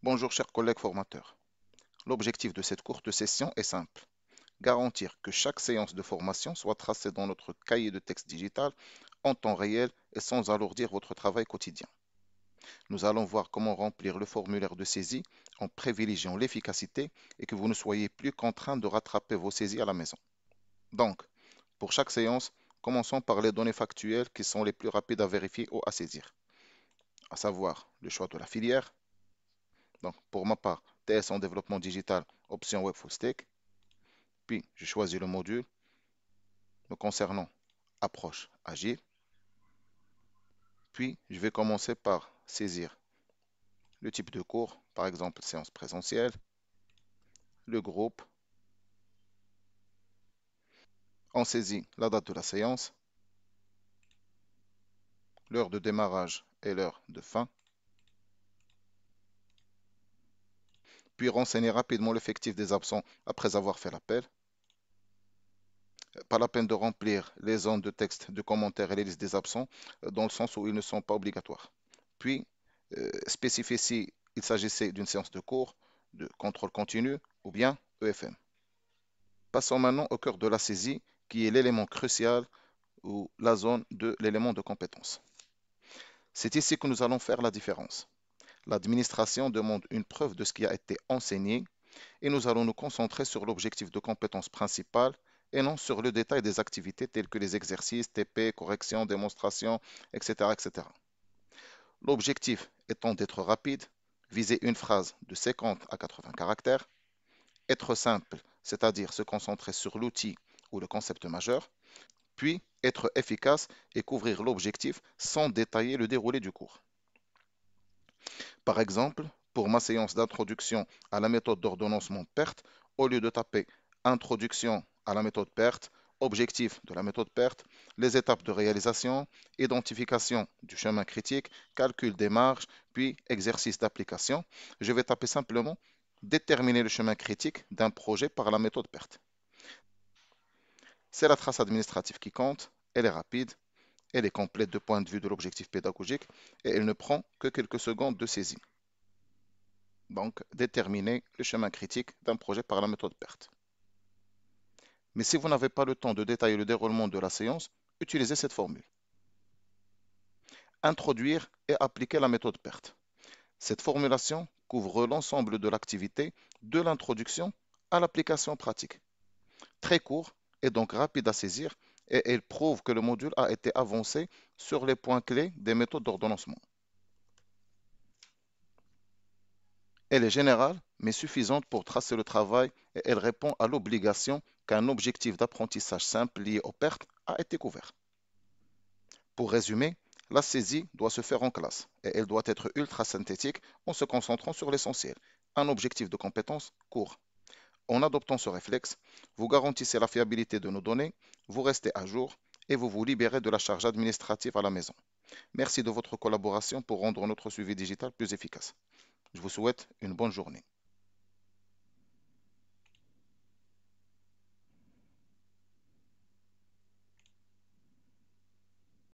Bonjour chers collègues formateurs. L'objectif de cette courte session est simple. Garantir que chaque séance de formation soit tracée dans notre cahier de texte digital en temps réel et sans alourdir votre travail quotidien. Nous allons voir comment remplir le formulaire de saisie en privilégiant l'efficacité et que vous ne soyez plus contraint de rattraper vos saisies à la maison. Donc, pour chaque séance, commençons par les données factuelles qui sont les plus rapides à vérifier ou à saisir, à savoir le choix de la filière. Donc, pour ma part, TS en développement digital, option Web Full Stack. Puis, je choisis le module me concernant approche agile. Puis, je vais commencer par saisir le type de cours, par exemple séance présentielle, le groupe. On saisit la date de la séance, l'heure de démarrage et l'heure de fin. Puis, renseigner rapidement l'effectif des absents après avoir fait l'appel. Pas la peine de remplir les zones de texte, de commentaires et les listes des absents dans le sens où ils ne sont pas obligatoires. Puis, spécifier s'il s'agissait d'une séance de cours, de contrôle continu ou bien EFM. Passons maintenant au cœur de la saisie, qui est l'élément crucial ou la zone de l'élément de compétence. C'est ici que nous allons faire la différence. L'administration demande une preuve de ce qui a été enseigné et nous allons nous concentrer sur l'objectif de compétence principale et non sur le détail des activités telles que les exercices, TP, corrections, démonstrations, etc., etc. L'objectif étant d'être rapide, viser une phrase de 50 à 80 caractères, être simple, c'est-à-dire se concentrer sur l'outil ou le concept majeur, puis être efficace et couvrir l'objectif sans détailler le déroulé du cours. Par exemple, pour ma séance d'introduction à la méthode d'ordonnancement PERT, au lieu de taper Introduction à la méthode PERT, objectif de la méthode PERT, les étapes de réalisation, identification du chemin critique, calcul des marges, puis exercice d'application, je vais taper simplement déterminer le chemin critique d'un projet par la méthode PERT. C'est la trace administrative qui compte, elle est rapide, elle est complète de point de vue de l'objectif pédagogique et elle ne prend que quelques secondes de saisie. Donc, déterminer le chemin critique d'un projet par la méthode PERT. Mais si vous n'avez pas le temps de détailler le déroulement de la séance, utilisez cette formule. Introduire et appliquer la méthode PERT. Cette formulation couvre l'ensemble de l'activité de l'introduction à l'application pratique. Très court et donc rapide à saisir et elle prouve que le module a été avancé sur les points clés des méthodes d'ordonnancement. Elle est générale, mais suffisante pour tracer le travail et elle répond à l'obligation qu'un objectif d'apprentissage simple lié aux pertes a été couvert. Pour résumer, la saisie doit se faire en classe et elle doit être ultra synthétique en se concentrant sur l'essentiel, un objectif de compétence court. En adoptant ce réflexe, vous garantissez la fiabilité de nos données, vous restez à jour et vous vous libérez de la charge administrative à la maison. Merci de votre collaboration pour rendre notre suivi digital plus efficace. Je vous souhaite une bonne journée.